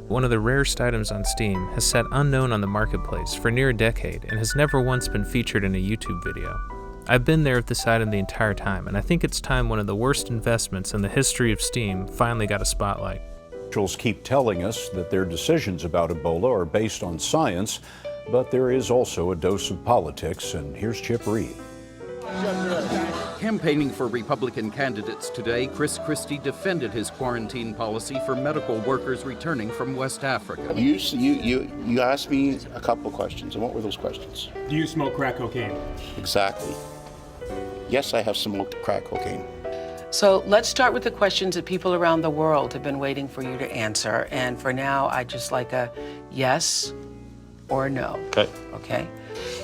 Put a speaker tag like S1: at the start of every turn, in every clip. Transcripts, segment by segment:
S1: one of the rarest items on Steam, has sat unknown on the marketplace for near a decade and has never once been featured in a YouTube video. I've been there with this item the entire time, and I think it's time one of the worst investments in the history of Steam finally got a spotlight.
S2: Officials keep telling us that their decisions about Ebola are based on science, but there is also a dose of politics, and here's Chip Reed.
S3: Campaigning for Republican candidates today, Chris Christie defended his quarantine policy for medical workers returning from West Africa.
S4: You asked me a couple of questions, and what were those questions?
S5: Do you smoke crack cocaine?
S4: Exactly. Yes, I have smoked crack cocaine.
S6: So let's start with the questions that people around the world have been waiting for you to answer. And for now, I'd just like a yes or no. Okay?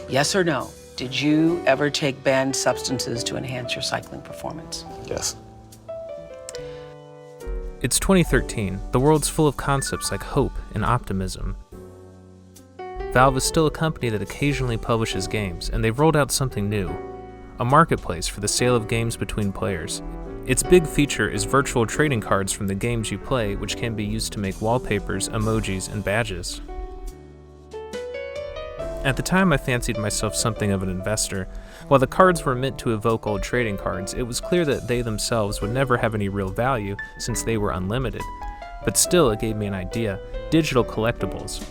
S6: Yes or no. Did you ever take banned substances to enhance your cycling performance?
S4: Yes.
S1: It's 2013. The world's full of concepts like hope and optimism. Valve is still a company that occasionally publishes games, and they've rolled out something new, a marketplace for the sale of games between players. Its big feature is virtual trading cards from the games you play, which can be used to make wallpapers, emojis, and badges. At the time, I fancied myself something of an investor. While the cards were meant to evoke old trading cards, it was clear that they themselves would never have any real value since they were unlimited. But still, it gave me an idea: digital collectibles.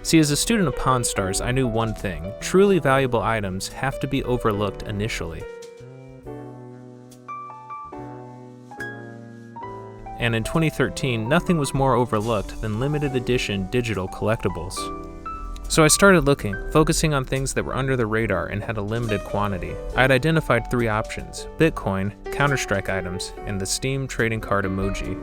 S1: See, as a student of Pawn Stars, I knew one thing: truly valuable items have to be overlooked initially. And in 2013, nothing was more overlooked than limited edition digital collectibles. So I started looking, focusing on things that were under the radar and had a limited quantity. I had identified 3 options: Bitcoin, Counter-Strike items, and the Steam trading card emoji.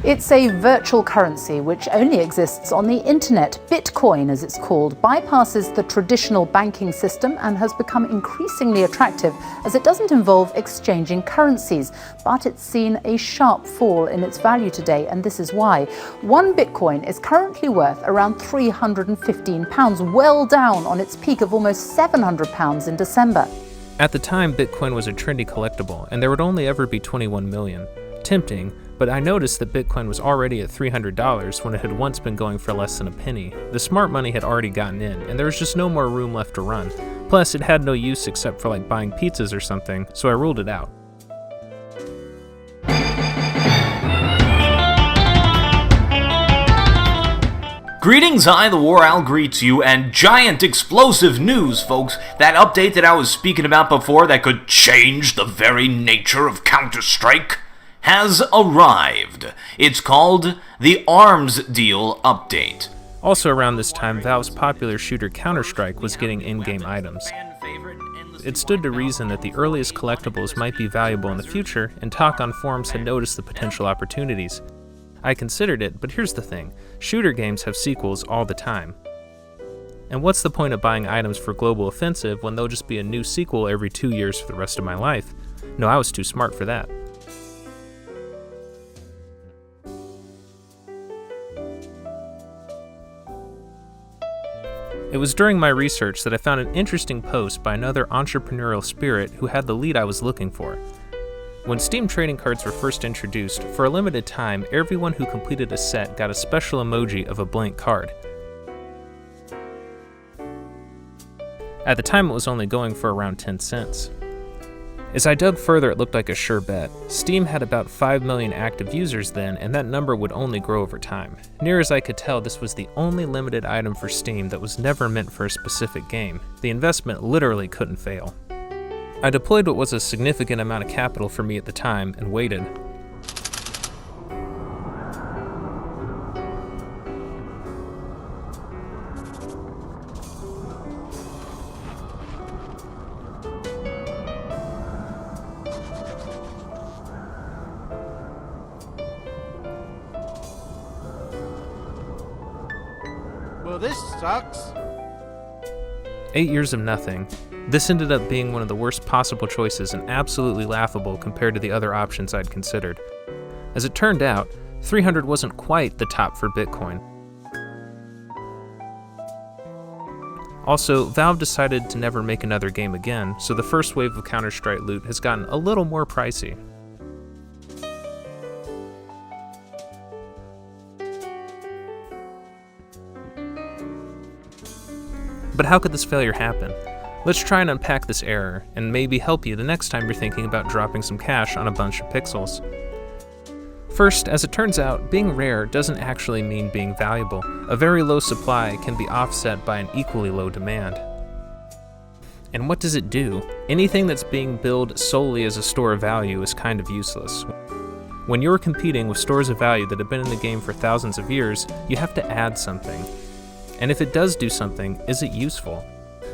S7: It's a virtual currency which only exists on the internet. Bitcoin, as it's called, bypasses the traditional banking system and has become increasingly attractive as it doesn't involve exchanging currencies. But it's seen a sharp fall in its value today, and this is why. 1 Bitcoin is currently worth around £315, well down on its peak of almost £700 in December.
S1: At the time, Bitcoin was a trendy collectible, and there would only ever be 21 million. Tempting, but I noticed that Bitcoin was already at $300 when it had once been going for less than a penny. The smart money had already gotten in, and there was just no more room left to run. Plus, it had no use except for like buying pizzas or something, so I ruled it out.
S8: Greetings, I the War Owl greets you, and giant explosive news, folks. That update that I was speaking about before that could change the very nature of Counter-Strike has arrived. It's called the Arms Deal Update.
S1: Also around this time, Valve's popular shooter Counter-Strike was getting in-game items. It stood to reason that the earliest collectibles might be valuable in the future, and talk on forums had noticed the potential opportunities. I considered it, but here's the thing: shooter games have sequels all the time. And what's the point of buying items for Global Offensive when there'll just be a new sequel every 2 years for the rest of my life? No, I was too smart for that. It was during my research that I found an interesting post by another entrepreneurial spirit who had the lead I was looking for. When Steam trading cards were first introduced, for a limited time, everyone who completed a set got a special emoji of a blank card. At the time, it was only going for around 10 cents. As I dug further, it looked like a sure bet. Steam had about 5 million active users then, and that number would only grow over time. Near as I could tell, this was the only limited item for Steam that was never meant for a specific game. The investment literally couldn't fail. I deployed what was a significant amount of capital for me at the time and waited.
S9: Well, this sucks.
S1: 8 years of nothing. This ended up being one of the worst possible choices and absolutely laughable compared to the other options I'd considered. As it turned out, 300 wasn't quite the top for Bitcoin. Also, Valve decided to never make another game again, so the first wave of Counter-Strike loot has gotten a little more pricey. But how could this failure happen? Let's try and unpack this error, and maybe help you the next time you're thinking about dropping some cash on a bunch of pixels. First, as it turns out, being rare doesn't actually mean being valuable. A very low supply can be offset by an equally low demand. And what does it do? Anything that's being billed solely as a store of value is kind of useless. When you're competing with stores of value that have been in the game for thousands of years, you have to add something. And if it does do something, is it useful?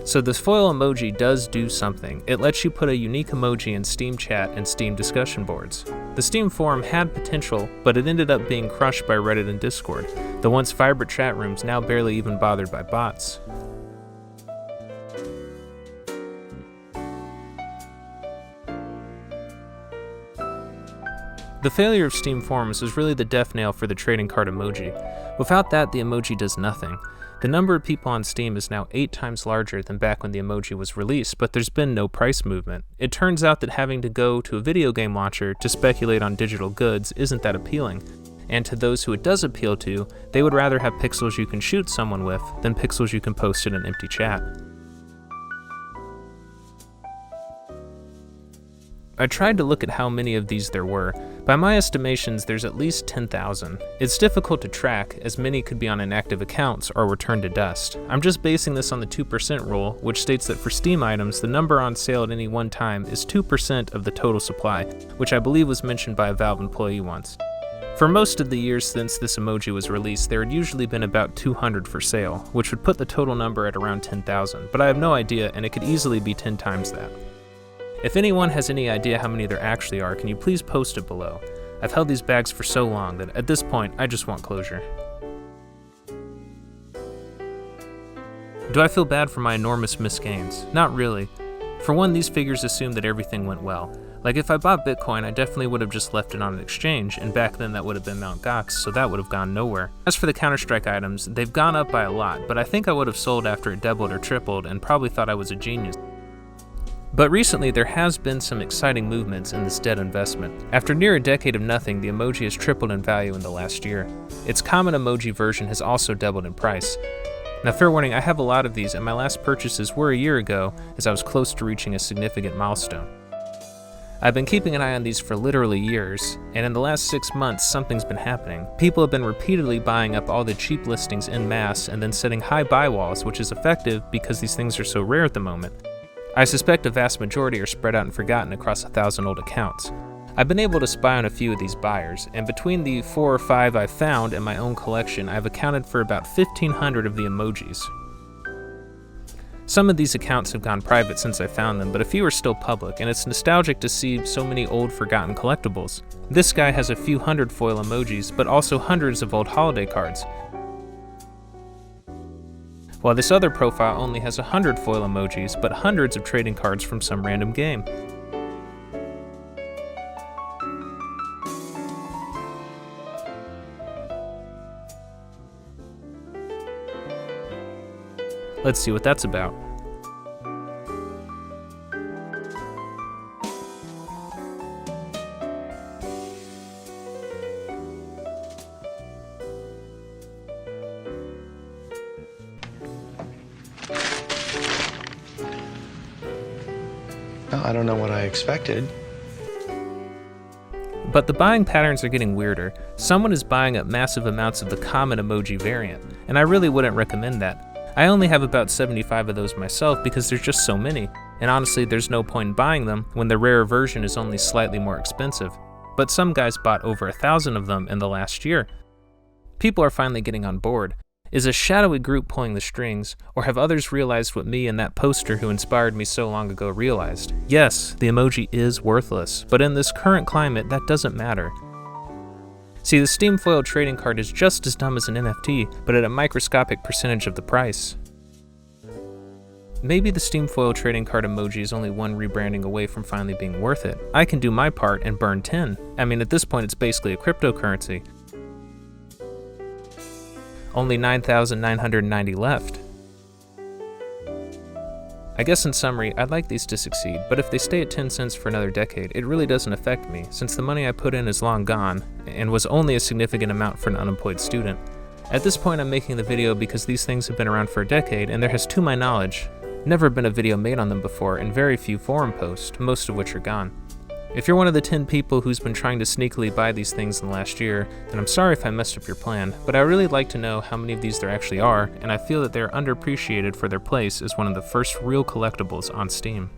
S1: So this foil emoji does do something. It lets you put a unique emoji in Steam chat and Steam discussion boards. The Steam forum had potential, but it ended up being crushed by Reddit and Discord, the once vibrant chat rooms now barely even bothered by bots. The failure of Steam forums was really the death knell for the trading card emoji. Without that, the emoji does nothing. The number of people on Steam is now 8 times larger than back when the emoji was released, but there's been no price movement. It turns out that having to go to a video game launcher to speculate on digital goods isn't that appealing. And to those who it does appeal to, they would rather have pixels you can shoot someone with than pixels you can post in an empty chat. I tried to look at how many of these there were. By my estimations, there's at least 10,000. It's difficult to track, as many could be on inactive accounts or were turned to dust. I'm just basing this on the 2% rule, which states that for Steam items, the number on sale at any one time is 2% of the total supply, which I believe was mentioned by a Valve employee once. For most of the years since this emoji was released, there had usually been about 200 for sale, which would put the total number at around 10,000, but I have no idea, and it could easily be 10 times that. If anyone has any idea how many there actually are, can you please post it below? I've held these bags for so long that at this point, I just want closure. Do I feel bad for my enormous missed gains? Not really. For one, these figures assume that everything went well. Like if I bought Bitcoin, I definitely would have just left it on an exchange, and back then that would have been Mt. Gox, so that would have gone nowhere. As for the Counter-Strike items, they've gone up by a lot, but I think I would have sold after it doubled or tripled and probably thought I was a genius. But recently, there has been some exciting movements in this dead investment. After near a decade of nothing, the emoji has tripled in value in the last year. Its common emoji version has also doubled in price. Now, fair warning, I have a lot of these, and my last purchases were a year ago, as I was close to reaching a significant milestone. I've been keeping an eye on these for literally years, and in the last 6 months, something's been happening. People have been repeatedly buying up all the cheap listings en masse and then setting high buy walls, which is effective because these things are so rare at the moment. I suspect a vast majority are spread out and forgotten across 1,000 old accounts. I've been able to spy on a few of these buyers, and between the 4 or 5 I've found in my own collection, I've accounted for about 1,500 of the emojis. Some of these accounts have gone private since I found them, but a few are still public, and it's nostalgic to see so many old forgotten collectibles. This guy has a few hundred foil emojis, but also hundreds of old holiday cards, while this other profile only has 100 foil emojis, but hundreds of trading cards from some random game. Let's see what that's about.
S5: I don't know what I expected.
S1: But the buying patterns are getting weirder. Someone is buying up massive amounts of the common emoji variant, and I really wouldn't recommend that. I only have about 75 of those myself because there's just so many, and honestly there's no point in buying them when the rarer version is only slightly more expensive. But some guys bought over 1,000 of them in the last year. People are finally getting on board. Is a shadowy group pulling the strings, or have others realized what me and that poster who inspired me so long ago realized? Yes, the emoji is worthless, but in this current climate, that doesn't matter. See, the Steam Foil trading card is just as dumb as an NFT, but at a microscopic percentage of the price. Maybe the Steam Foil trading card emoji is only one rebranding away from finally being worth it. I can do my part and burn 10. I mean, at this point, it's basically a cryptocurrency. Only 9,990 left. I guess in summary, I'd like these to succeed, but if they stay at 10 cents for another decade, it really doesn't affect me, since the money I put in is long gone, and was only a significant amount for an unemployed student. At this point, I'm making the video because these things have been around for a decade, and there has, to my knowledge, never been a video made on them before, and very few forum posts, most of which are gone. If you're one of the 10 people who's been trying to sneakily buy these things in the last year, then I'm sorry if I messed up your plan, but I really like to know how many of these there actually are, and I feel that they're underappreciated for their place as one of the first real collectibles on Steam.